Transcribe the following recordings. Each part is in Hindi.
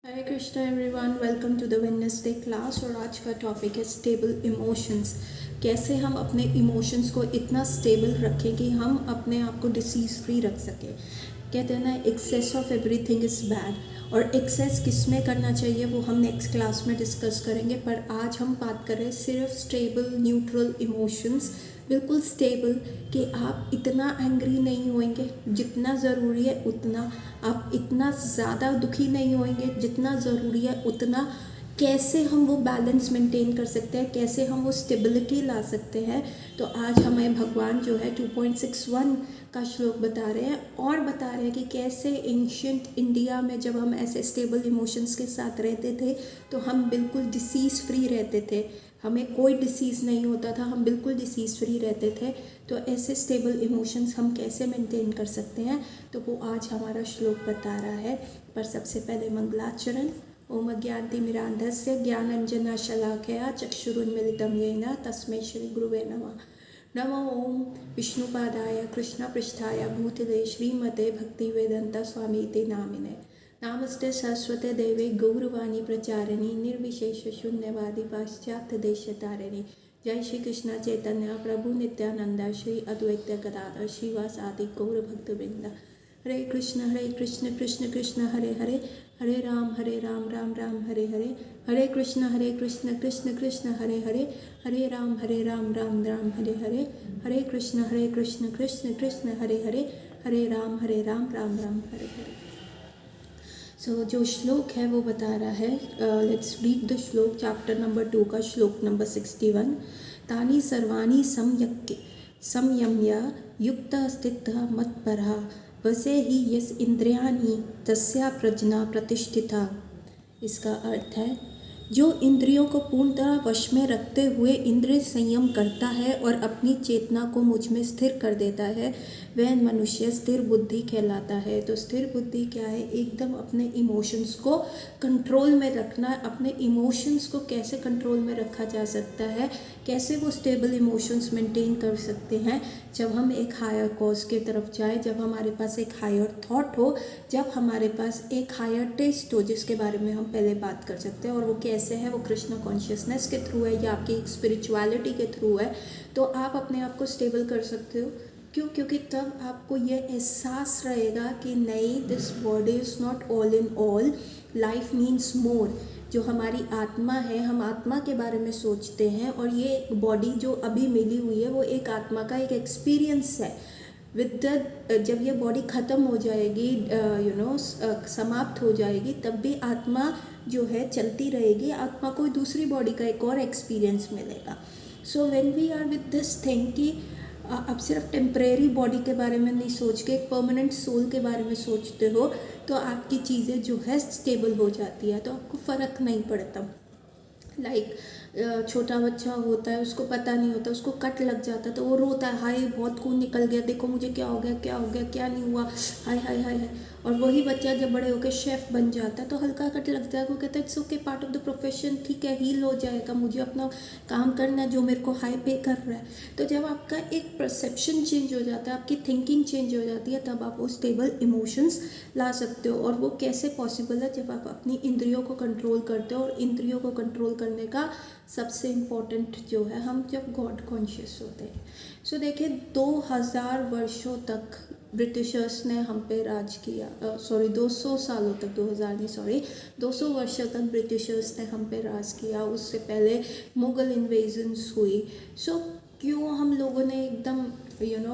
Hare Krishna everyone, welcome to the Wednesday class. और आज का टॉपिक है स्टेबल इमोशंस। कैसे हम अपने इमोशंस को इतना स्टेबल रखें कि हम अपने आप को डिसीज़ फ्री रख सकें। कहते हैं ना, excess of everything is bad. और एक्सेस किस में करना चाहिए वो हम नेक्स्ट क्लास में डिस्कस करेंगे, पर आज हम बात कर रहे हैं सिर्फ स्टेबल न्यूट्रल इमोशंस। बिल्कुल स्टेबल कि आप इतना एंग्री नहीं होएंगे जितना ज़रूरी है उतना, आप इतना ज़्यादा दुखी नहीं होएंगे जितना ज़रूरी है उतना। कैसे हम वो बैलेंस मेंटेन कर सकते हैं, कैसे हम वो स्टेबिलिटी ला सकते हैं। तो आज हमें भगवान जो है 2.61 का श्लोक बता रहे हैं और बता रहे हैं कि कैसे एंशियंट इंडिया में जब हम ऐसे स्टेबल इमोशंस के साथ रहते थे तो हम बिल्कुल डिसीज़ फ्री रहते थे, हमें कोई डिसीज़ नहीं होता था, हम बिल्कुल डिसीज़ फ्री रहते थे। तो ऐसे स्टेबल इमोशंस हम कैसे मेंटेन कर सकते हैं, तो वो आज हमारा श्लोक बता रहा है। पर सबसे पहले मंगलाचरण। ओम अज्ञानतिमिरान्धस्य ज्ञानाञ्जनशलाकया चक्षुरुन्मिलितं येन तस्मै श्रीगुरुवे नमः। नमो ओम विष्णुपादाय कृष्णपृष्ठाय भूतले श्रीमते भक्तिवेदांत स्वामीति नामिने। नमस्ते सरस्वते देवे गौरवाणी प्रचारिणी निर्विशेष शून्यवादी पाश्चात्य देशतारिणी। जय श्री कृष्ण चैतन्य प्रभु नित्यानंद श्री अद्वैत गदाधर श्रीवासादि गौर भक्तवृंद। हरे कृष्ण कृष्ण कृष्ण हरे हरे, हरे राम राम राम हरे हरे, हरे कृष्ण कृष्ण कृष्ण हरे हरे, हरे राम राम राम हरे हरे, हरे कृष्ण कृष्ण कृष्ण हरे हरे, हरे राम राम राम हरे हरे। सो जो श्लोक है वो बता रहा है, लेट्स रीड द श्लोक, चैप्टर नंबर 2 का श्लोक नंबर 61। तानि सर्वाणि संयम्य युक्त स्थितः मत्परः वसे ही यस इंद्रियाणि तस्या प्रज्ञा प्रतिष्ठिता। इसका अर्थ है, जो इंद्रियों को पूर्णतः वश में रखते हुए इंद्रिय संयम करता है और अपनी चेतना को मुझ में स्थिर कर देता है, वह मनुष्य स्थिर बुद्धि कहलाता है। तो स्थिर बुद्धि क्या है? एकदम अपने इमोशंस को कंट्रोल में रखना। अपने इमोशंस को कैसे कंट्रोल में रखा जा सकता है, कैसे वो स्टेबल इमोशंस मेंटेन कर सकते हैं? जब हम एक हायर कॉज की तरफ जाए, जब हमारे पास एक हायर थॉट हो, जब हमारे पास एक हायर टेस्ट हो, जिसके बारे में हम पहले बात कर सकते हैं। और वो कैसे है? वो कृष्ण कॉन्शियसनेस के थ्रू है या आपकी स्पिरिचुअलिटी के थ्रू है। तो आप अपने आप को स्टेबल कर सकते हो। क्यों? क्योंकि तब आपको ये एहसास रहेगा कि नहीं, this body is not all in all, life means more. जो हमारी आत्मा है, हम आत्मा के बारे में सोचते हैं और ये बॉडी जो अभी मिली हुई है वो एक आत्मा का एक एक्सपीरियंस है। विद द जब ये बॉडी ख़त्म हो जाएगी, समाप्त हो जाएगी, तब भी आत्मा जो है चलती रहेगी। आत्मा को दूसरी बॉडी का एक और एक्सपीरियंस मिलेगा। So when we are with this thing कि आप सिर्फ टेम्परेरी बॉडी के बारे में नहीं सोच के एक परमानेंट सोल के बारे में सोचते हो, तो आपकी चीज़ें जो है स्टेबल हो जाती है, तो आपको फ़र्क नहीं पड़ता। लाइक छोटा बच्चा होता है, उसको पता नहीं होता, उसको कट लग जाता है तो वो रोता है, हाय बहुत खून निकल गया, देखो मुझे क्या हो गया, क्या हो गया, क्या नहीं हुआ, हाय हाय हाय हाय। और वही बच्चा जब बड़े होकर शेफ़ बन जाता है तो हल्का कट लगता है, वो कहता है it's okay, part of the profession, ठीक है, हील हो जाएगा, मुझे अपना काम करना है जो मेरे को हाई पे कर रहा है। तो जब आपका एक परसेप्शन चेंज हो जाता है, आपकी थिंकिंग चेंज हो जाती है, तब आप वो स्टेबल इमोशंस ला सकते हो। और वो कैसे पॉसिबल है? जब आप अपनी इंद्रियों को कंट्रोल करते हो। और इंद्रियों को कंट्रोल करने का सबसे इम्पोर्टेंट जो है, हम जब गॉड कॉन्शियस होते हैं। सो देखिए, 2000 वर्षों तक ब्रिटिशर्स ने हम पे राज किया। 200 सालों तक, 2000 नहीं, 200 वर्षों तक ब्रिटिशर्स ने हम पे राज किया। उससे पहले मुग़ल इन्वेजन्स हुई। सो क्यों हम लोगों ने एकदम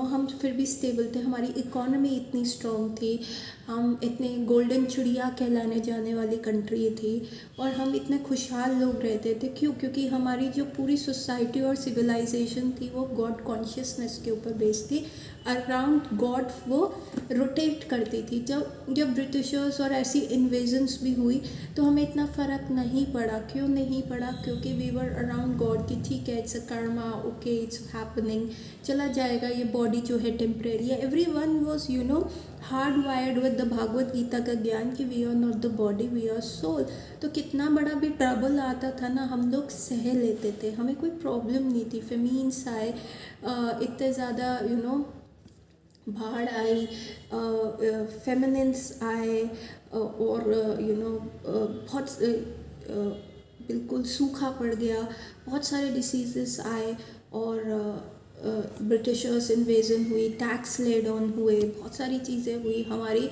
हम फिर भी स्टेबल थे, हमारी इकोनॉमी इतनी स्ट्रॉन्ग थी, हम इतने गोल्डन चिड़िया कहलाने जाने वाली कंट्री थी और हम इतने खुशहाल लोग रहते थे। क्यों? क्योंकि हमारी जो पूरी सोसाइटी और सिविलाइजेशन थी वो गॉड कॉन्शियसनेस के ऊपर बेस्ड थी। अराउंड गॉड वो रोटेट करती थी। जब ब्रिटिशर्स और ऐसी इन्वेजन्स भी हुई तो हमें इतना फ़र्क नहीं पड़ा। क्यों नहीं पड़ा? क्योंकि वी वर अराउंड गॉड की, ठीक है, it's a karma, okay, it's happening, चला जाएगा, ये बॉडी जो है टेम्परेरी है। Every one was hard wired with the Bhagavad Gita का ज्ञान कि we are not the body, we are soul. तो कितना बड़ा भी ट्रबल आता था ना, हम लोग सह लेते थे, हमें कोई प्रॉब्लम नहीं थी। फेमीन्स आए, इतने ज़्यादा बाढ़ आई, फेमिनिन्स आए, और बहुत बिल्कुल सूखा पड़ गया, बहुत सारे डिसीज़ेस आए, और ब्रिटिशर्स इन्वेजन हुई, टैक्स लेड ऑन हुए, बहुत सारी चीज़ें हुई, हमारी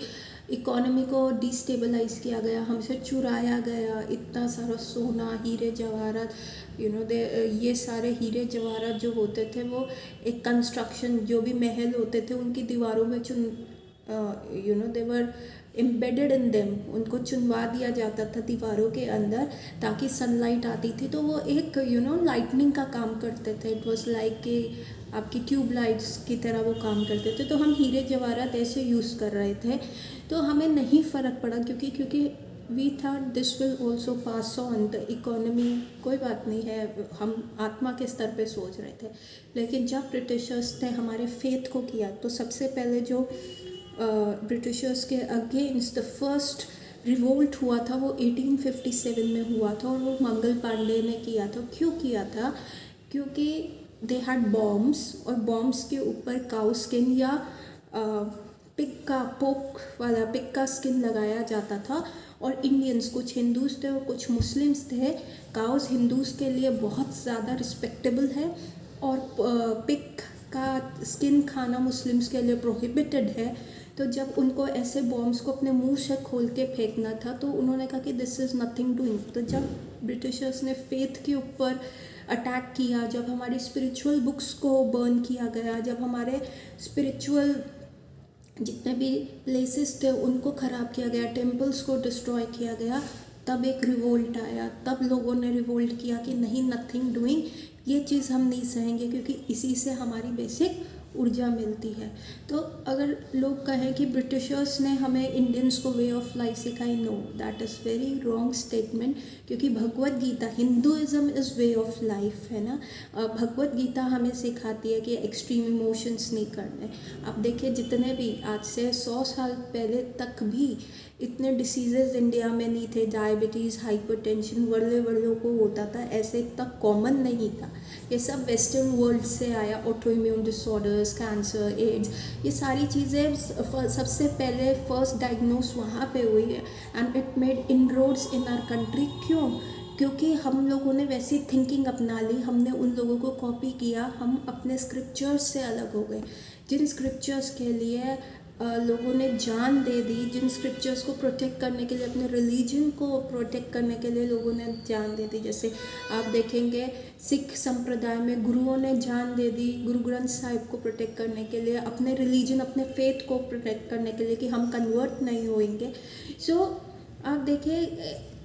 इकोनॉमी को डिस्टेबलाइज किया गया, हमसे चुराया गया इतना सारा सोना, हीरे जवाहरात, दे ये सारे हीरे जवाहरात जो होते थे वो एक कंस्ट्रक्शन, जो भी महल होते थे उनकी दीवारों में देवर एम्बेडेड इन देम, उनको चुनवा दिया जाता था दीवारों के अंदर, ताकि सनलाइट आती थी तो वो एक लाइटनिंग का काम करते थे। इट वाज लाइक कि आपकी ट्यूब लाइट्स की तरह वो काम करते थे। तो हम हीरे जवाहरात ऐसे यूज़ कर रहे थे, तो हमें नहीं फ़र्क पड़ा, क्योंकि we thought this will also pass on the economy, कोई बात नहीं है, हम आत्मा के स्तर पे सोच रहे थे। लेकिन जब ब्रिटिशर्स ने हमारे फेथ को किया, तो सबसे पहले जो ब्रिटिशर्स के अगेंस्ट द फर्स्ट रिवोल्ट हुआ था वो 1857 में हुआ था, और वो मंगल पांडे ने किया था। क्यों किया था? क्योंकि दे हैड बॉम्ब्स, और बॉम्ब्स के ऊपर काउ स्किन या पिग का पोक वाला पिग का स्किन लगाया जाता था। और इंडियंस, कुछ हिंदूज थे और कुछ मुस्लिम्स थे, काउस हिंदूज के लिए बहुत ज़्यादा रिस्पेक्टेबल है, और पिग का स्किन खाना मुस्लिम्स के लिए प्रोहिबिटेड है। तो जब उनको ऐसे बॉम्ब्स को अपने मुंह से खोल के फेंकना था, तो उन्होंने कहा कि दिस इज़ नथिंग डूइंग। तो जब ब्रिटिशर्स ने फेथ के ऊपर अटैक किया, जब हमारी स्पिरिचुअल बुक्स को बर्न किया गया, जब हमारे स्पिरिचुअल जितने भी प्लेसेस थे उनको ख़राब किया गया, टेम्पल्स को डिस्ट्रॉय किया गया, तब एक रिवोल्ट आया। तब लोगों ने रिवोल्ट किया कि नहीं, नथिंग डूइंग, ये चीज़ हम नहीं सहेंगे, क्योंकि इसी से हमारी बेसिक ऊर्जा मिलती है। तो अगर लोग कहें कि ब्रिटिशर्स ने हमें इंडियंस को वे ऑफ लाइफ सिखाई, no, that is very wrong statement, क्योंकि Bhagavad Gita, Hinduism is way of life, है ना। भगवत गीता हमें सिखाती है कि एक्सट्रीम इमोशंस नहीं करने। अब देखिए, जितने भी आज से 100 साल पहले तक भी इतने डिसीज़ेज़ इंडिया में नहीं थे, डायबिटीज़, हाइपरटेंशन वर्ल्ड को होता था, ऐसे इतना कॉमन नहीं था। ये सब वेस्टर्न वर्ल्ड से आया, auto immune disorders, cancer, AIDS, ये सारी चीज़ें सबसे पहले फर्स्ट डायग्नोस वहाँ पे हुई है, and it made inroads in our country. क्यों? क्योंकि हम लोगों ने वैसी थिंकिंग अपना ली, हमने उन लोगों को कॉपी किया, हम अपने स्क्रिप्चर्स से अलग हो गए। जिन स्क्रिप्चर्स के लिए लोगों ने जान दे दी, जिन स्क्रिप्चर्स को प्रोटेक्ट करने के लिए, अपने रिलीजन को प्रोटेक्ट करने के लिए लोगों ने जान दे दी, जैसे आप देखेंगे सिख संप्रदाय में गुरुओं ने जान दे दी गुरु ग्रंथ साहिब को प्रोटेक्ट करने के लिए, अपने रिलीजन, अपने फेथ को प्रोटेक्ट करने के लिए, कि हम कन्वर्ट नहीं होएंगे। सो आप देखिए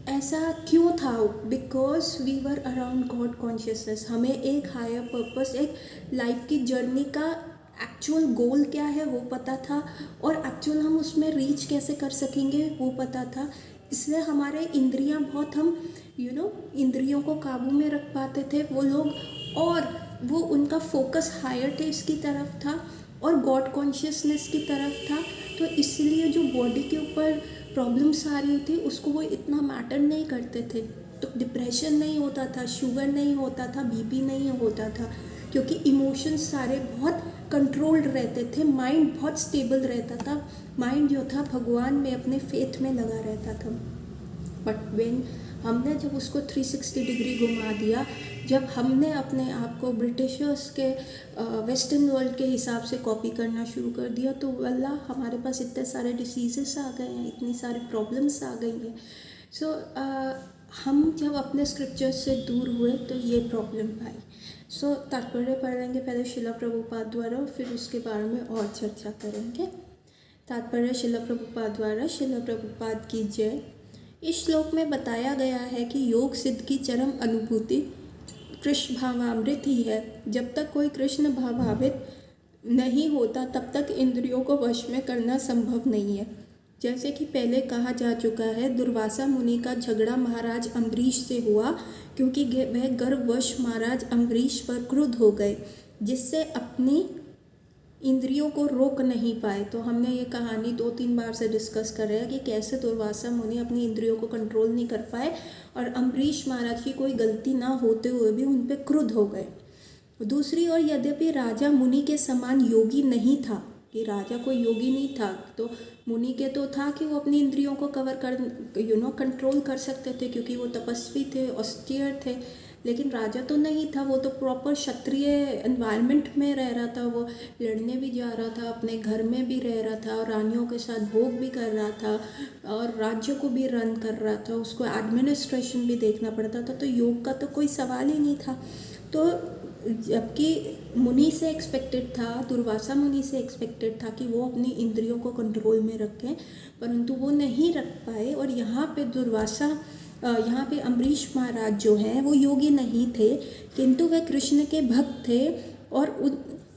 ऐसा क्यों था? Because we were around God consciousness, हमें एक हायर पर्पस, एक लाइफ की जर्नी का एक्चुअल गोल क्या है वो पता था, और एक्चुअल हम उसमें रीच कैसे कर सकेंगे वो पता था। इसलिए हमारे इंद्रियां बहुत, हम इंद्रियों को काबू में रख पाते थे वो लोग, और वो उनका फोकस हायर टेस्ट की तरफ था और गॉड कॉन्शियसनेस की तरफ था। तो इसलिए जो बॉडी के ऊपर प्रॉब्लम्स आ रही थी उसको वो इतना मैटर नहीं करते थे। तो डिप्रेशन नहीं होता था, शुगर नहीं होता था, बीपी नहीं होता था, क्योंकि इमोशंस सारे बहुत कंट्रोल्ड रहते थे, माइंड बहुत स्टेबल रहता था, माइंड जो था भगवान में, अपने फेथ में लगा रहता था। बट व्हेन हमने जब उसको 360 डिग्री घुमा दिया, जब हमने अपने आप को ब्रिटिशर्स के वेस्टर्न वर्ल्ड के हिसाब से कॉपी करना शुरू कर दिया, तो वल्लाह हमारे पास इतने सारे डिसीज़ेस आ गए हैं, इतनी सारी प्रॉब्लम्स आ गई हैं। सो हम जब अपने स्क्रिप्चर्स से दूर हुए तो ये प्रॉब्लम आई। सो तात्पर्य पढ़ेंगे पहले शिला प्रभुपाद द्वारा, और फिर उसके बारे में और चर्चा करेंगे। तात्पर्य शिला प्रभुपाद द्वारा। शिला प्रभुपाद की जय। इस श्लोक में बताया गया है कि योग सिद्ध की चरम अनुभूति कृष्ण भावामृत ही है। जब तक कोई कृष्ण भावामृत नहीं होता तब तक इंद्रियों को वश में करना संभव नहीं है। जैसे कि पहले कहा जा चुका है, दुर्वासा मुनि का झगड़ा महाराज अम्बरीश से हुआ, क्योंकि वह गर्ववश महाराज अम्बरीश पर क्रुद्ध हो गए, जिससे अपनी इंद्रियों को रोक नहीं पाए। तो हमने ये कहानी 2-3 बार से डिस्कस कर रहे हैं कि कैसे दुर्वासा मुनि अपनी इंद्रियों को कंट्रोल नहीं कर पाए, और अम्बरीश महाराज की कोई गलती ना होते हुए भी उन पर क्रुद्ध हो गए। दूसरी ओर, यद्यपि राजा मुनि के समान योगी नहीं था, कि राजा कोई योगी नहीं था, तो मुनि के तो था कि वो अपनी इंद्रियों को कवर कर कंट्रोल कर सकते थे क्योंकि वो तपस्वी थे, ऑस्टियर थे। लेकिन राजा तो नहीं था, वो तो प्रॉपर क्षत्रिय एनवायरनमेंट में रह रहा था, वो लड़ने भी जा रहा था, अपने घर में भी रह रहा था और रानियों के साथ भोग भी कर रहा था और राज्य को भी रन कर रहा था, उसको एडमिनिस्ट्रेशन भी देखना पड़ता था, तो योग का तो कोई सवाल ही नहीं था। तो जबकि मुनि से एक्सपेक्टेड था, दुर्वासा मुनि से एक्सपेक्टेड था कि वो अपनी इंद्रियों को कंट्रोल में रखें, परंतु वो नहीं रख पाए। और यहाँ पे अम्बरीश महाराज जो हैं वो योगी नहीं थे, किंतु वह कृष्ण के भक्त थे और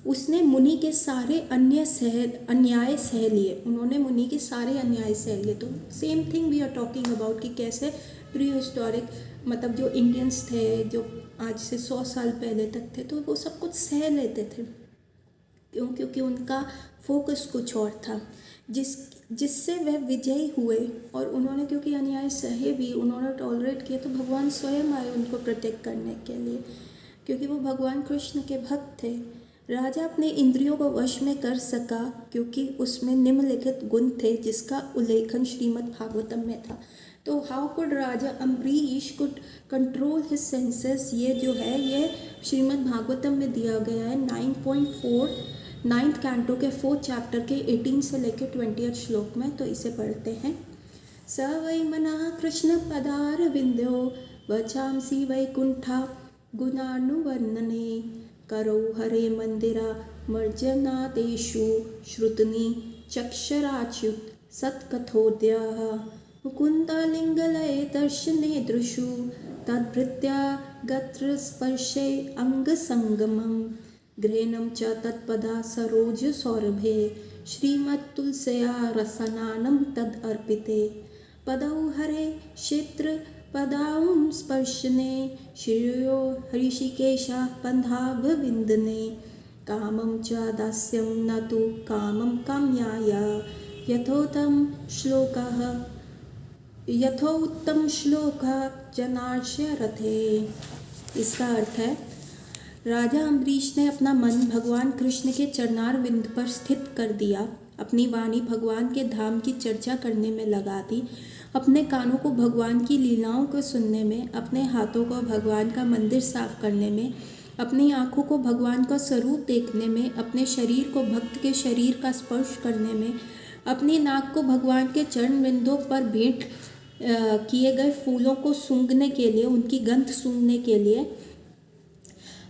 उसने मुनि के सारे अन्याय सह लिए, उन्होंने मुनि के सारे अन्याय सह लिए। तो same thing we are talking about कि कैसे प्री हिस्टोरिक मतलब जो इंडियंस थे, जो आज से 100 साल पहले तक थे, तो वो सब कुछ सह लेते थे। क्योंकि उनका फोकस कुछ और था, जिससे वह विजयी हुए। और उन्होंने क्योंकि अन्याय सहे भी, उन्होंने टॉलरेट किए, तो भगवान स्वयं आए उनको प्रोटेक्ट करने के लिए, क्योंकि वो भगवान कृष्ण के भक्त थे। राजा अपने इंद्रियों को वश में कर सका क्योंकि उसमें निम्नलिखित गुण थे जिसका उल्लेखन श्रीमद् भागवतम में था। तो how could Raja Ambarish could control his senses, ये जो है ये श्रीमद् भागवतम में दिया गया है 9.4 9th कैंटो के 4th चैप्टर के 18 से लेकर 20th श्लोक में। तो इसे पढ़ते हैं। स वै मनः कृष्ण पदार विंध्यो वचांसी वैकुंठा गुणानुवर्णने करो हरे मंदिरा मर्जनादेशु श्रुतनी चक्षराच्युत सत्कथोद्यः मुकुन्दालिङ्गलये दर्शने दृशु तद्भृत्या गत्रस्पर्शे अङ्गसङ्गमं घ्रेणं च तत्पदा सरोजसौरभे श्रीमत्तुलस्या रसनानं तदर्पिते पदौ हरे क्षेत्र पदां स्पर्शने श्रेयो हृषिकेशः पन्थाभविन्दने कामं च दास्यं न तु कामं काम्याय यथोत्तम श्लोकः जनार्षय रथे। इसका अर्थ है, राजा अम्बरीश ने अपना मन भगवान कृष्ण के चरणार विंद पर स्थित कर दिया, अपनी वाणी भगवान के धाम की चर्चा करने में लगा दी, अपने कानों को भगवान की लीलाओं को सुनने में, अपने हाथों को भगवान का मंदिर साफ करने में, अपनी आँखों को भगवान का स्वरूप देखने में, अपने शरीर को भक्त के शरीर का स्पर्श करने में, अपनी नाक को भगवान के चरण बिंदों पर भेंट किए गए फूलों को सूंघने के लिए, उनकी गंध सूंघने के लिए,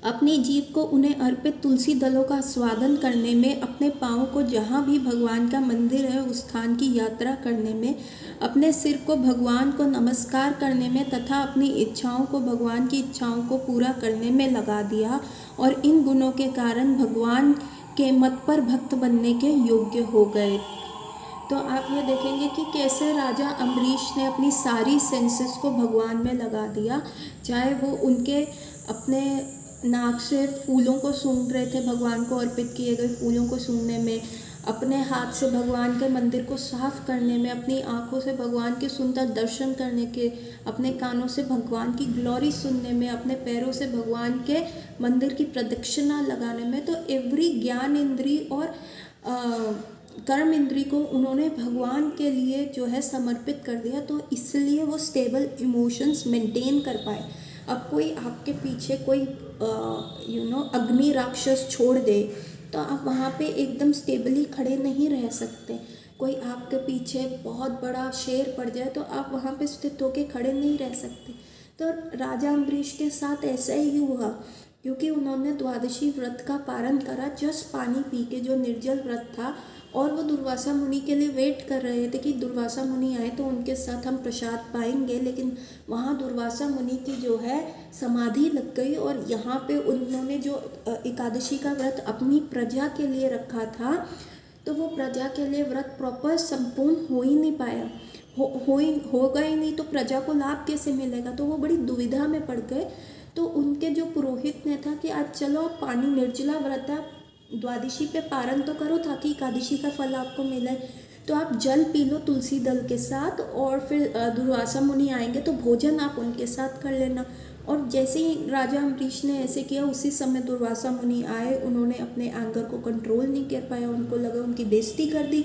अपनी जीभ को उन्हें अर्पित तुलसी दलों का स्वादन करने में, अपने पाँव को जहाँ भी भगवान का मंदिर है उस स्थान की यात्रा करने में, अपने सिर को भगवान को नमस्कार करने में तथा अपनी इच्छाओं को भगवान की इच्छाओं को पूरा करने में लगा दिया। और इन गुणों के कारण भगवान के मत पर भक्त बनने के योग्य हो गए। तो आप ये देखेंगे कि कैसे राजा अम्बरीश ने अपनी सारी सेंसेस को भगवान में लगा दिया, चाहे वो उनके अपने नाक से फूलों को सूंघ रहे थे, भगवान को अर्पित किए गए फूलों को सूंघने में, अपने हाथ से भगवान के मंदिर को साफ करने में, अपनी आँखों से भगवान के सुंदर दर्शन करने के, अपने कानों से भगवान की ग्लोरी सुनने में, अपने पैरों से भगवान के मंदिर की प्रदक्षिणा लगाने में। तो एवरी ज्ञान इंद्री और कर्म इंद्री को उन्होंने भगवान के लिए जो है समर्पित कर दिया, तो इसलिए वो स्टेबल इमोशंस मेंटेन कर पाए। अब कोई आपके पीछे कोई अग्नि राक्षस छोड़ दे तो आप वहाँ पे एकदम स्टेबली खड़े नहीं रह सकते। कोई आपके पीछे बहुत बड़ा शेर पड़ जाए तो आप वहाँ पे स्थित होके खड़े नहीं रह सकते। तो राजा अम्बरीश के साथ ऐसा ही हुआ, क्योंकि उन्होंने द्वादशी व्रत का पारण करा, जस्ट पानी पी के, जो निर्जल व्रत था, और वो दुर्वासा मुनि के लिए वेट कर रहे थे कि दुर्वासा मुनि आए तो उनके साथ हम प्रसाद पाएंगे। लेकिन वहाँ दुर्वासा मुनि की जो है समाधि लग गई और यहाँ पे उन्होंने जो एकादशी का व्रत अपनी प्रजा के लिए रखा था, तो वो प्रजा के लिए व्रत प्रॉपर संपूर्ण हो ही नहीं पाया। होगा ही नहीं तो प्रजा को लाभ कैसे मिलेगा। तो वो बड़ी दुविधा में पड़ गए। तो उनके जो पुरोहित ने था कि आज चलो पानी निर्जला व्रत है, द्वादशी पे पारण तो करो ताकि एकादशी का फल आपको मिले। तो आप जल पी लो तुलसी दल के साथ, और फिर दुर्वासा मुनि आएंगे तो भोजन आप उनके साथ कर लेना। और जैसे ही राजा अम्बरीश ने ऐसे किया, उसी समय दुर्वासा मुनि आए, उन्होंने अपने एंगर को कंट्रोल नहीं कर पाया, उनको लगा उनकी बेइज्जती कर दी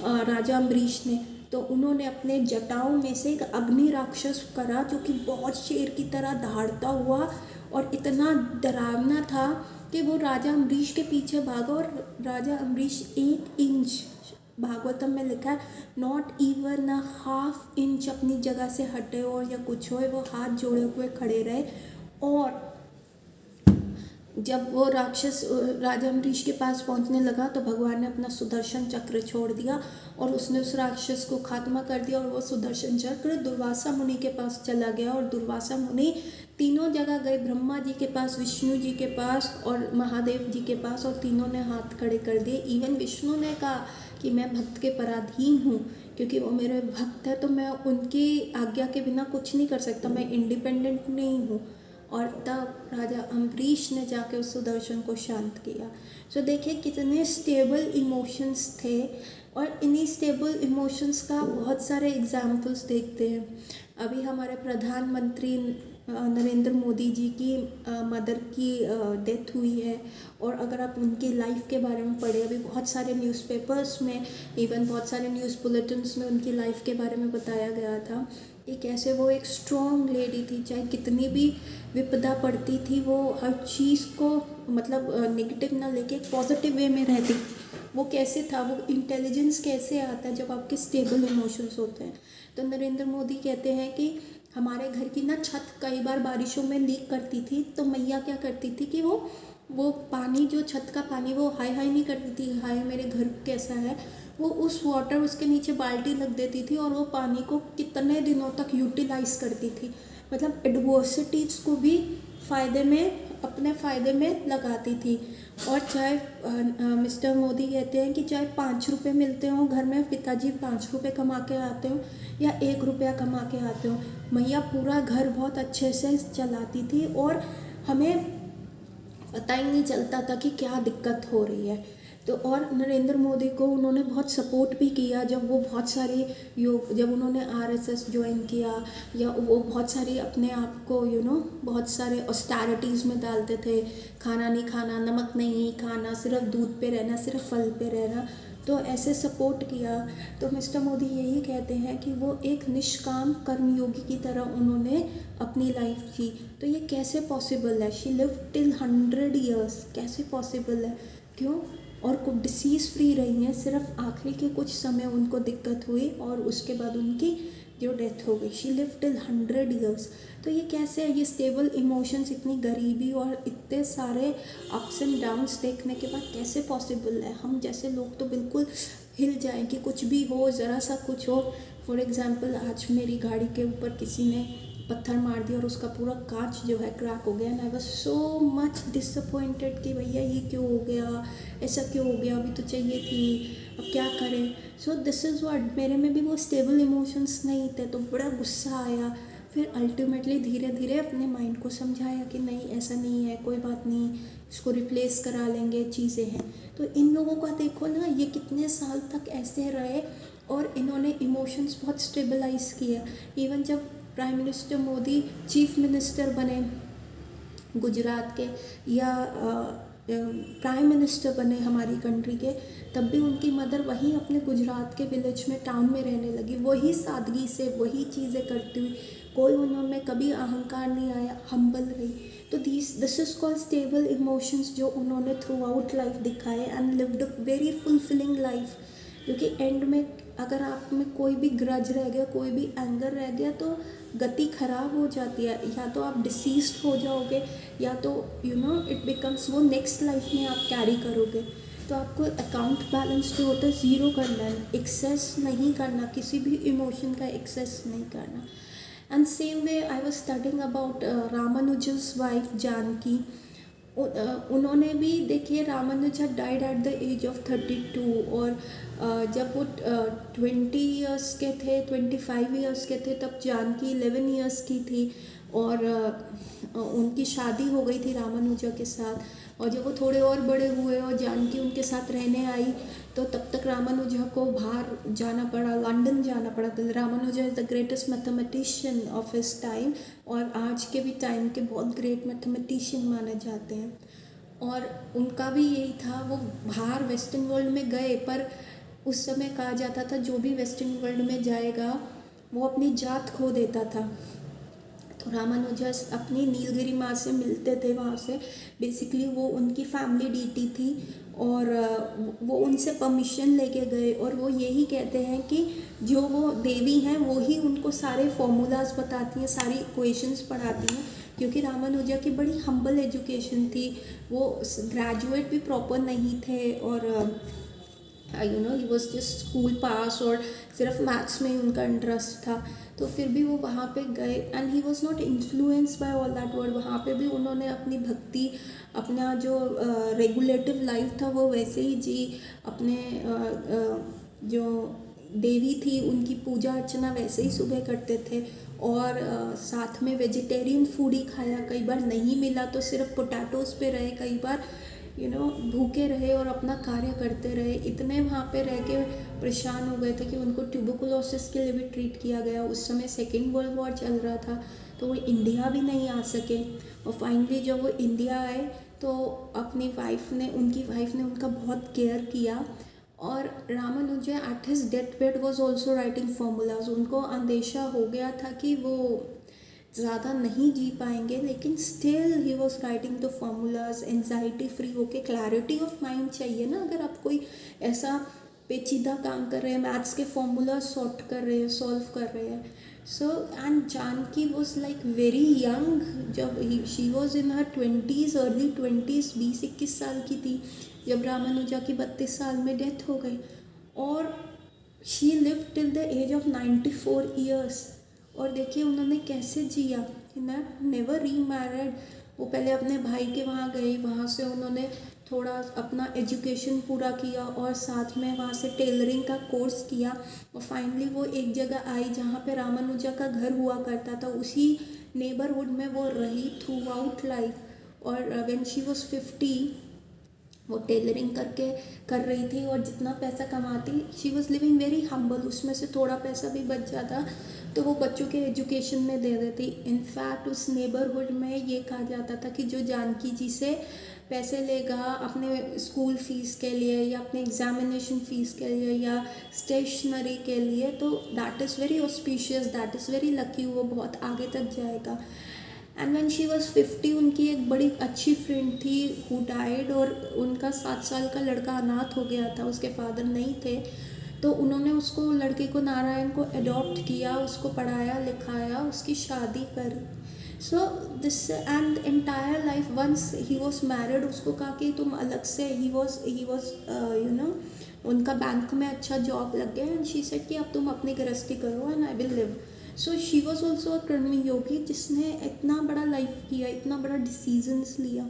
राजा अम्बरीश ने। तो उन्होंने अपने जटाओं में से एक अग्नि राक्षस करा, जो कि बहुत शेर की तरह दहाड़ता हुआ और इतना डरावना था कि वो राजा अम्बरीश के पीछे भागा, और राजा अम्बरीश 1 इंच, भागवतम में लिखा है, not even a half inch अपनी जगह से हटे और या कुछ हो, वो हाथ जोड़े हुए खड़े रहे। और जब वो राक्षस राजा अम्बरीश के पास पहुंचने लगा तो भगवान ने अपना सुदर्शन चक्र छोड़ दिया और उसने उस राक्षस को खात्मा कर दिया, और वो सुदर्शन चक्र दुर्वासा मुनि के पास चला गया। और दुर्वासा मुनि तीनों जगह गए, ब्रह्मा जी के पास, विष्णु जी के पास और महादेव जी के पास, और तीनों ने हाथ खड़े कर दिए। इवन विष्णु ने कहा कि मैं भक्त के पराधीन हूँ, क्योंकि वो मेरे भक्त है, तो मैं उनकी आज्ञा के बिना कुछ नहीं कर सकता, मैं इंडिपेंडेंट नहीं हूँ। और तब राजा अम्बरीश ने जाके उस सुदर्शन को शांत किया। सो देखिए कितने स्टेबल इमोशंस थे, और इन्हीं स्टेबल इमोशंस का बहुत सारे एग्जाम्पल्स देखते हैं। अभी हमारे प्रधानमंत्री नरेंद्र मोदी जी की मदर की डेथ हुई है, और अगर आप उनकी लाइफ के बारे में पढ़े, अभी बहुत सारे न्यूज़पेपर्स में, इवन बहुत सारे न्यूज़ बुलेटिन्स में उनकी लाइफ के बारे में बताया गया था कि कैसे वो एक स्ट्रॉन्ग लेडी थी, चाहे कितनी भी विपदा पड़ती थी, वो हर चीज़ को मतलब नेगेटिव ना लेके पॉजिटिव वे में रहती। वो कैसे था, वो इंटेलिजेंस कैसे आता है जब आपके स्टेबल इमोशंस होते हैं। तो नरेंद्र मोदी कहते हैं कि हमारे घर की ना छत कई बार बारिशों में लीक करती थी, तो मैया क्या करती थी कि वो पानी, जो छत का पानी, वो हाई हाई नहीं करती थी, हाय मेरे घर कैसा है, वो उस वाटर उसके नीचे बाल्टी रख देती थी, और वो पानी को कितने दिनों तक यूटिलाइज करती थी। मतलब एडवर्सिटीज़ को भी फ़ायदे में, अपने फ़ायदे में लगाती थी। और चाहे मिस्टर मोदी कहते हैं कि चाहे 5 रुपये मिलते हों घर में, पिताजी 5 रुपये कमा के आते हो या 1 रुपया कमा के आते हो, मैया पूरा घर बहुत अच्छे से चलाती थी, और हमें पता ही नहीं चलता था कि क्या दिक्कत हो रही है। तो और नरेंद्र मोदी को उन्होंने बहुत सपोर्ट भी किया, जब वो बहुत सारी योग, जब उन्होंने आरएसएस ज्वाइन किया, या वो बहुत सारी अपने आप को बहुत सारे ऑस्टेरिटीज़ में डालते थे, खाना नहीं खाना, नमक नहीं खाना, सिर्फ दूध पे रहना, सिर्फ फल पे रहना, तो ऐसे सपोर्ट किया। तो मिस्टर मोदी यही कहते हैं कि वो एक निष्काम कर्मयोगी की तरह उन्होंने अपनी लाइफ जी। तो ये कैसे पॉसिबल है, शी लिव टिल 100 ईयर्स, कैसे पॉसिबल है, क्यों? और को डिसीज़ फ्री रही हैं, सिर्फ आखिरी के कुछ समय उनको दिक्कत हुई और उसके बाद उनकी जो डेथ हो गई। She live till 100 years. तो ये कैसे है, ये स्टेबल इमोशंस, इतनी गरीबी और इतने सारे अप्स एंड डाउन्स देखने के बाद कैसे पॉसिबल है? हम जैसे लोग तो बिल्कुल हिल जाएं कि कुछ भी हो, ज़रा सा कुछ हो। फॉर एग्ज़ाम्पल, आज मेरी गाड़ी के ऊपर किसी ने पत्थर मार दिया और उसका पूरा कांच जो है क्रैक हो गया, and I was so much disappointed कि भैया ये क्यों हो गया, ऐसा क्यों हो गया, अभी तो चाहिए थी, अब क्या करें। सो दिस इज़ व्हाट, मेरे में भी वो स्टेबल इमोशंस नहीं थे, तो बड़ा गुस्सा आया। फिर अल्टीमेटली धीरे धीरे अपने माइंड को समझाया कि नहीं, ऐसा नहीं है, कोई बात नहीं, इसको रिप्लेस करा लेंगे, चीज़ें हैं। तो इन लोगों का देखो ना, ये कितने साल तक ऐसे रहे और इन्होंने इमोशंस बहुत स्टेबलाइज किए। इवन जब prime minister Modi chief minister बने गुजरात के, या प्राइम मिनिस्टर बने हमारी कंट्री के, तब भी उनकी मदर वहीं अपने गुजरात के विलेज में, टाउन में रहने लगी, वही सादगी से वही चीज़ें करती हुई, कोई उन्होंने कभी अहंकार नहीं आया, हम्बल रही। तो this is called stable emotions, जो उन्होंने थ्रू आउट लाइफ दिखाए and lived a very fulfilling life. क्योंकि एंड में अगर आप में कोई भी ग्रज रह गया, कोई भी एंगर रह गया, तो गति खराब हो जाती है, या तो आप डिसीज्ड हो जाओगे, या तो इट बिकम्स, वो नेक्स्ट लाइफ में आप कैरी करोगे। तो आपको अकाउंट बैलेंस जो होता है ज़ीरो करना है, एक्सेस नहीं करना, किसी भी इमोशन का एक्सेस नहीं करना। And same way I was studying about Ramanuja's wife Janaki. उन्होंने भी, देखिए, Ramanuja died at the age of 32, और जब वो 20 ईयर्स के थे, 25 ईयर्स के थे, तब जानकी 11 ईयर्स की थी और उनकी शादी हो गई थी रामानुजा के साथ। और जब वो थोड़े और बड़े हुए और जानकी उनके साथ रहने आई तो तब तक रामानुजा को बाहर जाना पड़ा, लंदन जाना पड़ा। तो Ramanuja is the greatest mathematician of his time और आज के भी टाइम के बहुत ग्रेट मैथमेटिशियन माने जाते हैं। और उनका भी यही था, वो बाहर वेस्टर्न वर्ल्ड में गए, पर उस समय कहा जाता था जो भी वेस्टर्न वर्ल्ड में जाएगा वो अपनी जात खो देता था। तो रामानुजा अपनी नीलगिरी माँ से मिलते थे वहाँ से। बेसिकली वो उनकी फैमिली डीटी थी और वो उनसे परमिशन लेके गए और वो यही कहते हैं कि जो वो देवी हैं वो ही उनको सारे फॉर्मूलाज बताती हैं, सारी इक्वेशंस पढ़ाती हैं। क्योंकि रामानुजा की बड़ी हम्बल एजुकेशन थी, वो ग्रेजुएट भी प्रॉपर नहीं थे और ही वॉज जस्ट स्कूल पास और सिर्फ मैथ्स में ही उनका इंटरेस्ट था। तो फिर भी वो वहाँ पे गए and he was not influenced by all that word. वहाँ पे भी उन्होंने अपनी भक्ति, अपना जो रेगुलेटिव लाइफ था वो वैसे ही जी, अपने जो देवी थी उनकी पूजा अर्चना वैसे ही सुबह करते थे और साथ में वेजिटेरियन फूड ही खाया। कई बार नहीं मिला तो सिर्फ पोटैटोज़ पे रहे, कई बार भूखे रहे और अपना कार्य करते रहे। इतने वहाँ पे रह के परेशान हो गए थे कि उनको ट्यूबरकुलोसिस के लिए भी ट्रीट किया गया। उस समय सेकेंड वर्ल्ड वॉर चल रहा था तो वो इंडिया भी नहीं आ सके और फाइनली जब वो इंडिया आए तो अपनी उनकी वाइफ ने उनका बहुत केयर किया। और Ramanuja at his death bed was also writing formulas. उनको अंदेशा हो गया था कि वो ज़्यादा नहीं जी पाएंगे, लेकिन still he was writing the formulas, anxiety free होके। क्लैरिटी ऑफ माइंड चाहिए ना, अगर आप कोई ऐसा पेचीदा काम कर रहे हैं, मैथ्स के फॉर्मूला सॉर्ट कर रहे हैं, सॉल्व कर रहे हैं। So and Janaki was like very young जब she was in her 20s, early 20s, 20-21 साल की थी जब रामानुजा की 32 साल में डेथ हो गई। और she live till the age of 94 years. और देखिए उन्होंने कैसे जिया, नेवर री मैरिड। वो पहले अपने भाई के वहाँ गई, वहाँ से उन्होंने थोड़ा अपना एजुकेशन पूरा किया और साथ में वहाँ से टेलरिंग का कोर्स किया और फाइनली वो एक जगह आई जहाँ पे रामानुजा का घर हुआ करता था। उसी नेबरहुड में वो रही थ्रू आउट लाइफ। और व्हेन शी वॉज 50 वो टेलरिंग कर रही थी और जितना पैसा कमाती, she was living very humble. उसमें से थोड़ा पैसा भी बच जाता तो वो बच्चों के एजुकेशन में दे देती। इनफैक्ट उस नेबरहुड में ये कहा जाता था कि जो जानकी जी से पैसे लेगा अपने स्कूल फ़ीस के लिए या अपने एग्जामिनेशन फ़ीस के लिए या स्टेशनरी के लिए, तो that is very auspicious, that is very lucky, वो बहुत आगे तक जाएगा। एंड व्हेन शी वॉज 50 उनकी एक बड़ी अच्छी फ्रेंड थी हु डाइड और उनका 7 साल का लड़का अनाथ हो गया था, उसके फादर नहीं थे। तो उन्होंने उसको, लड़के को, नारायण को अडॉप्ट किया, उसको पढ़ाया लिखाया, उसकी शादी करी। So this and entire life once he was married, उसको कहा कि तुम अलग से, ही वॉज उनका बैंक में अच्छा जॉब लग गया एंड शी सेड कि अब तुम अपनी गृहस्थी करो and I will live. So she was also a कर्मी योगी जिसने इतना बड़ा लाइफ किया, इतना बड़ा डिसीजंस लिया।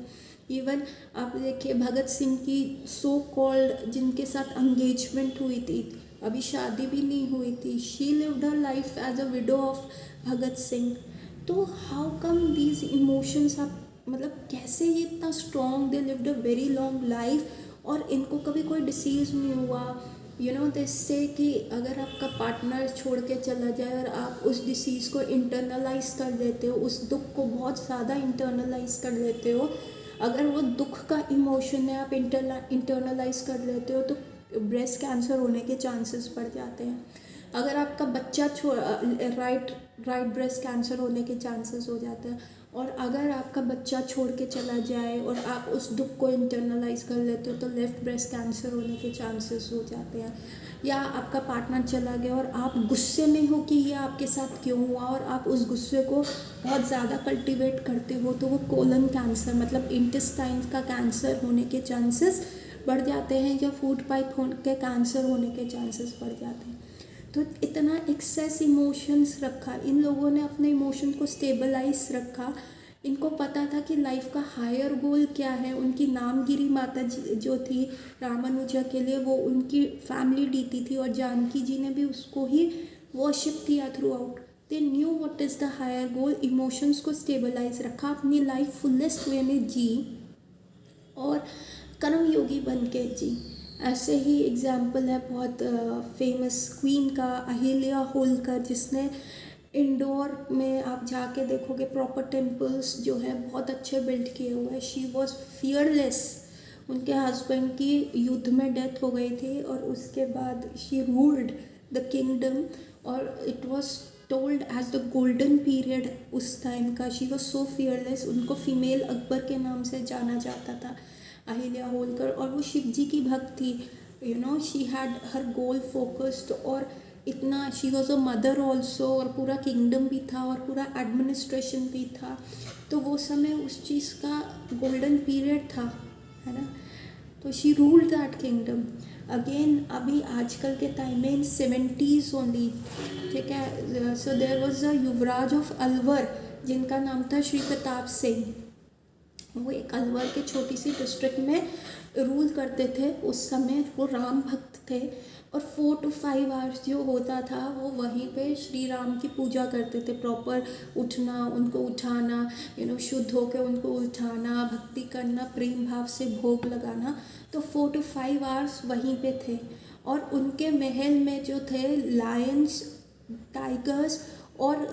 इवन आप देखिए भगत सिंह की सो कॉल्ड जिनके साथ एंगेजमेंट हुई थी, अभी शादी भी नहीं हुई थी, she lived her life as a widow of Bhagat Singh. तो हाउ कम दीज इमोशंस, आप मतलब कैसे ये इतना strong, they lived a very long life और इनको कभी कोई डिसीज़ नहीं हुआ। जिससे कि अगर आपका पार्टनर छोड़ के चला जाए और आप उस डिसीज़ को इंटरनलाइज कर लेते हो, उस दुख को बहुत ज़्यादा इंटरनलाइज कर लेते हो, अगर वो दुख का इमोशन है आप इंटरनलाइज कर लेते हो तो ब्रेस्ट कैंसर होने के चांसेस बढ़ जाते हैं। अगर आपका बच्चा राइट ब्रेस्ट कैंसर होने के चांसेस हो जाते हैं। और अगर आपका बच्चा छोड़ के चला जाए और आप उस दुख को इंटरनलाइज कर लेते हो तो लेफ़्ट ब्रेस्ट कैंसर होने के चांसेस हो जाते हैं। या आपका पार्टनर चला गया और आप गुस्से में हो कि ये आपके साथ क्यों हुआ और आप उस गुस्से को बहुत ज़्यादा कल्टीवेट करते हो तो वो कोलन कैंसर, मतलब इंटेस्टाइन का कैंसर होने के चांसेस बढ़ जाते हैं या फूड पाइप के कैंसर होने के चांसेस बढ़ जाते हैं। तो इतना एक्सेस इमोशंस रखा, इन लोगों ने अपने इमोशन को स्टेबलाइज रखा इनको पता था कि लाइफ का हायर गोल क्या है। उनकी नामगिरी माता जी जो थी रामानुजा के लिए, वो उनकी फैमिली डीटी थी, और जानकी जी ने भी उसको ही वर्शिप किया throughout. They knew what is the higher goal, emotions को स्टेबलाइज रखा, अपनी लाइफ फुलेस्ट वे में जी और कर्मयोगी बन के जी। ऐसे ही एग्जाम्पल है बहुत फेमस क्वीन का, अहिल्या होलकर, जिसने इंडोर में आप जाके देखोगे प्रॉपर टेम्पल्स जो है बहुत अच्छे बिल्ड किए हुए हैं। She was fearless. उनके हस्बैंड की युद्ध में डेथ हो गई थी और उसके बाद शी रूल्ड द किंगडम, और it was told as the golden period उस टाइम का। She was so fearless. उनको फीमेल अकबर के नाम से जाना जाता था, अहिल्या होलकर। और वो शिव जी की भक्त थी। She had her goal focused, और इतना she was a mother also, और पूरा किंगडम भी था और पूरा एडमिनिस्ट्रेशन भी था। तो वो समय उस चीज़ का गोल्डन पीरियड था, है ना। तो she ruled that kingdom. Again अभी आजकल के टाइम में इन 70s ओनली, ठीक है। So there was a Yuvraj of Alwar जिनका नाम था श्री प्रताप सिंह। वो एक अलवर के छोटी सी डिस्ट्रिक्ट में रूल करते थे उस समय। वो राम भक्त थे, और 4 to 5 आवर्स जो होता था वो वहीं पे श्री राम की पूजा करते थे। प्रॉपर उठना, उनको उठाना, शुद्ध होकर उनको उठाना, भक्ति करना, प्रेम भाव से भोग लगाना। तो 4 to 5 आवर्स वहीं पे थे। और उनके महल में जो थे लायंस, टाइगर्स और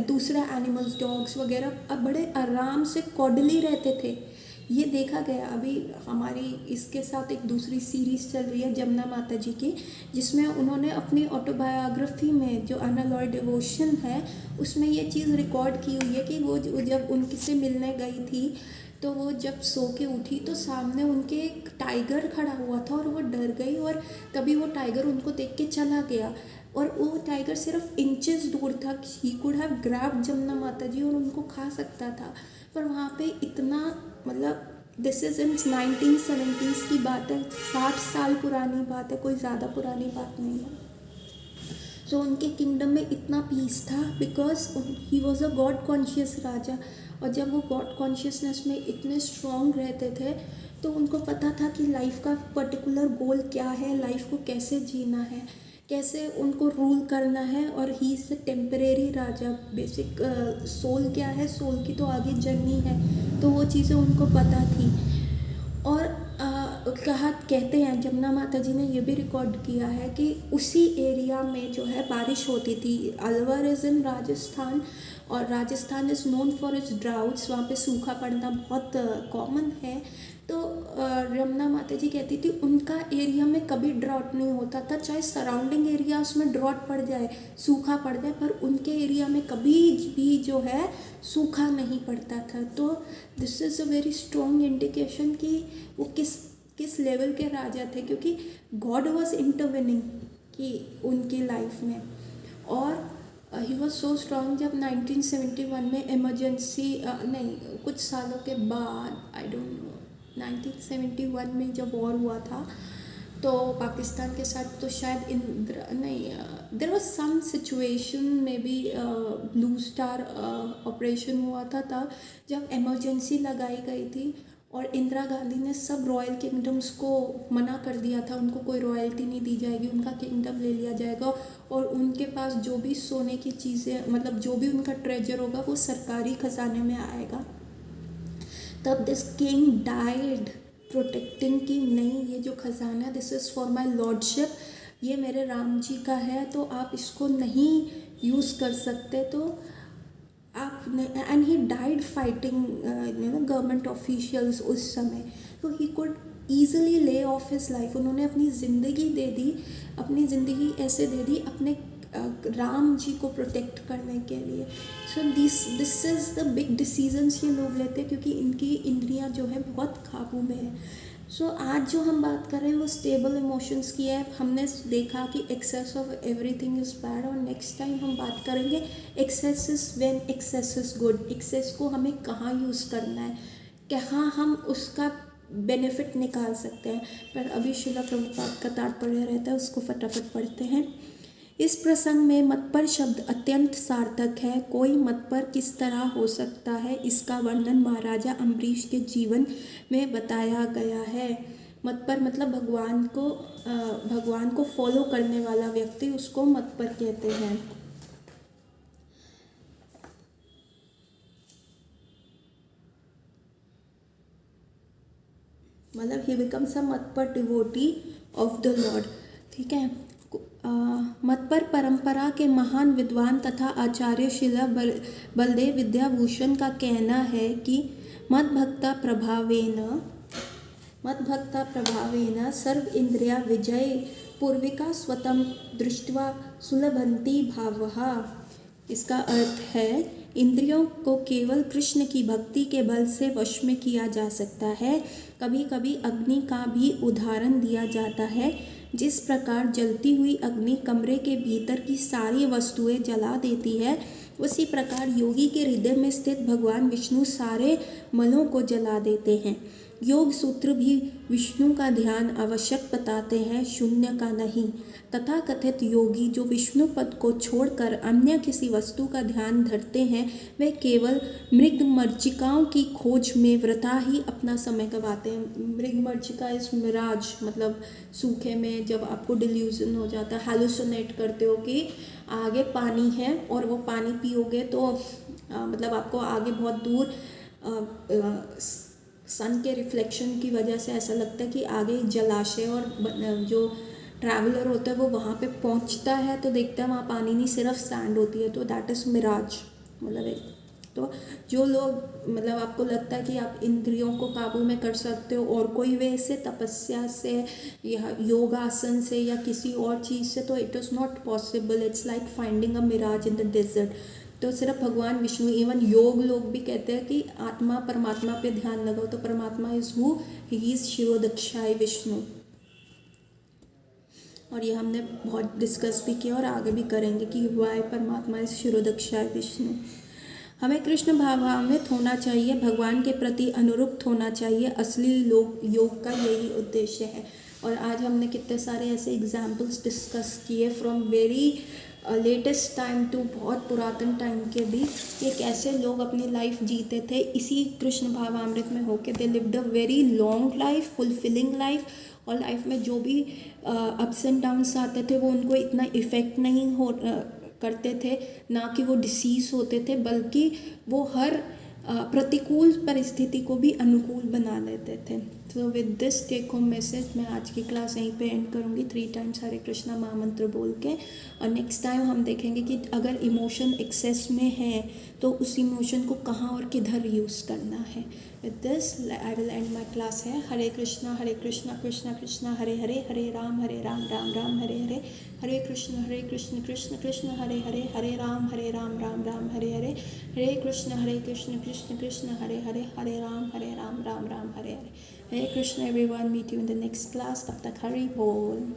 दूसरा एनिमल्स, डॉग्स वगैरह, अब बड़े आराम से कॉर्डली रहते थे। ये देखा गया। अभी हमारी इसके साथ एक दूसरी सीरीज़ चल रही है जमुना माता जी की, जिसमें उन्होंने अपनी ऑटोबायोग्राफी में जो अनअलॉयड डिवोशन है उसमें ये चीज़ रिकॉर्ड की हुई है कि वो जब उनसे मिलने गई थी तो वो जब सो के उठी तो सामने उनके एक टाइगर खड़ा हुआ था, और वो डर गई, और तभी वो टाइगर उनको देख के चला गया। और वो टाइगर सिर्फ इंचेस दूर था, he could have grabbed Jamuna माता जी और उनको खा सकता था। पर वहाँ पे इतना, मतलब दिस इज़ इन 1970s की बात है, 60 साल पुरानी बात है, कोई ज़्यादा पुरानी बात नहीं है। सो उनके किंगडम में इतना पीस था because he was a god conscious raja. और जब वो गॉड कॉन्शियसनेस में इतने स्ट्रॉन्ग रहते थे तो उनको पता था कि लाइफ का पर्टिकुलर गोल क्या है, लाइफ को कैसे जीना है, कैसे उनको रूल करना है। और he is a temporary raja. Basic soul क्या है, सोल की तो आगे जर्नी है, तो वो चीज़ें उनको पता थी। और कहते हैं जमुना माता जी ने ये भी रिकॉर्ड किया है कि उसी एरिया में जो है बारिश होती थी। अलवर इज़ इन राजस्थान, और Rajasthan is known for its droughts. वहाँ पे सूखा पड़ना बहुत कॉमन है। तो यमुना माता जी कहती थी उनका एरिया में कभी ड्रॉट नहीं होता था, चाहे सराउंडिंग एरियाज में ड्रॉट पड़ जाए, सूखा पड़ जाए, पर उनके एरिया में कभी भी जो है सूखा नहीं पड़ता था। तो this is a very strong indication कि वो किस लेवल के राजा थे, क्योंकि गॉड वॉज इंटरवेनिंग कि उनकी लाइफ में। और ही वॉज सो स्ट्रॉन्ग। जब 1971 में इमरजेंसी, नहीं कुछ सालों के बाद, आई डोंट नो, 1971 में जब वॉर हुआ था तो पाकिस्तान के साथ, तो शायद देयर वाज सम सिचुएशन में भी ब्लू स्टार ऑपरेशन हुआ था तब, जब इमरजेंसी लगाई गई थी और इंदिरा गांधी ने सब रॉयल किंगडम्स को मना कर दिया था, उनको कोई रॉयल्टी नहीं दी जाएगी, उनका किंगडम ले लिया जाएगा और उनके पास जो भी सोने की चीज़ें, मतलब जो भी उनका ट्रेजर होगा वो सरकारी खजाने में आएगा। तब दिस किंग डाइड प्रोटेक्टिंग कि नहीं, ये जो खजाना this is for my lordship, ये मेरे राम जी का है, तो आप इसको नहीं यूज़ कर सकते। तो आप, and he died fighting government officials उस समय। तो he could easily lay off his life. उन्होंने अपनी ज़िंदगी दे दी, अपनी ज़िंदगी ऐसे दे दी अपने राम जी को प्रोटेक्ट करने के लिए। So this is the big decisions ये लोग लेते हैं, क्योंकि इनकी इंद्रियां जो है बहुत काबू में है। सो आज जो हम बात कर रहे हैं वो स्टेबल इमोशंस की है। हमने देखा कि excess of everything is bad, और नेक्स्ट टाइम हम बात करेंगे excess is when excess is good. Excess को हमें कहाँ यूज़ करना है, कहाँ हम उसका बेनिफिट निकाल सकते हैं। पर अभी शिला प्रभुपाद का तात्पर्य रहता है, उसको फटाफट पढ़ते हैं। इस प्रसंग में मतपर शब्द अत्यंत सार्थक है। कोई मतपर किस तरह हो सकता है, इसका वर्णन महाराजा अम्बरीश के जीवन में बताया गया है। मतपर मतलब भगवान को फॉलो करने वाला व्यक्ति, उसको मतपर कहते हैं। मतलब ही बिकम्स अ मतपर डिवोटी ऑफ द लॉर्ड। ठीक है। मतपर परंपरा के महान विद्वान तथा आचार्य शिला बलदेव विद्याभूषण का कहना है कि मद्भक्ता प्रभावेन सर्व इंद्रिया विजय पूर्विका स्वतम दृष्ट्वा सुलभंती भावः। इसका अर्थ है इंद्रियों को केवल कृष्ण की भक्ति के बल से वश में किया जा सकता है। कभी कभी अग्नि का भी उदाहरण दिया जाता है। जिस प्रकार जलती हुई अग्नि कमरे के भीतर की सारी वस्तुएं जला देती है, उसी प्रकार योगी के हृदय में स्थित भगवान विष्णु सारे मलों को जला देते हैं। योग सूत्र भी विष्णु का ध्यान आवश्यक बताते हैं, शून्य का नहीं। तथा कथित योगी जो विष्णु पद को छोड़कर अन्य किसी वस्तु का ध्यान धरते हैं, वे केवल मृगमरीचिकाओं की खोज में वृथा ही अपना समय गंवाते हैं। मृगमरीचिका इस मिराज, मतलब सूखे में जब आपको डिल्यूजन हो जाता है, हैलुसिनेट करते हो कि आगे पानी है और वो पानी पियोगे तो मतलब आपको आगे बहुत दूर सन के रिफ्लेक्शन की वजह से ऐसा लगता है कि आगे जलाशय, और जो ट्रैवलर होता है वो वहाँ पे पहुँचता है तो देखता है वहाँ पानी नहीं, सिर्फ सैंड होती है। तो दैट इज़ मिराज। मतलब एक तो जो लोग, मतलब आपको लगता है कि आप इंद्रियों को काबू में कर सकते हो और कोई वे से तपस्या से या योगासन से या किसी और चीज़ से, तो it is not possible. It's like finding a mirage in the desert. तो सिर्फ भगवान विष्णु, इवन योग लोग भी कहते हैं कि आत्मा परमात्मा पे ध्यान लगाओ, तो परमात्मा इज़ हु, ही इज़ शिरोदक्षाय विष्णु। और ये हमने बहुत डिस्कस भी किया और आगे भी करेंगे कि वाई परमात्मा इस शिरोदक्षाय विष्णु। हमें कृष्ण भावान्वित होना चाहिए, भगवान के प्रति अनुरूप होना चाहिए। असली योग का यही उद्देश्य है। और आज हमने कितने सारे ऐसे एग्जाम्पल्स डिस्कस किए from very latest time to बहुत पुरातन टाइम के भी, कि कैसे लोग अपनी लाइफ जीते थे इसी कृष्ण भावामृत में होके। They lived a very long life, fulfilling life. और लाइफ में जो भी अप्स एंड डाउन्स आते थे वो उनको इतना इफ़ेक्ट नहीं करते थे, ना कि वो डिसीज़ होते थे, बल्कि वो हर प्रतिकूल परिस्थिति को भी अनुकूल बना लेते थे। तो with this take home message मैं आज की क्लास यहीं पे एंड करूँगी। 3 टाइम्स हरे कृष्णा महामंत्र बोल के। और नेक्स्ट टाइम हम देखेंगे कि अगर इमोशन एक्सेस में है तो उस इमोशन को कहाँ और किधर यूज़ करना है। With this I will end my class है। Hare Krishna Krishna Krishna Hare Hare, Hare Ram Ram Ram Hare Hare, Hare Krishna Krishna Krishna Hare Hare, Hare Ram Ram Ram Hare Hare, Hare Krishna Krishna Krishna Hare Hare, Hare Ram Ram Ram Hare Hare. Hare Krishna everyone, meet you in the next class. तब तक हरि बोल।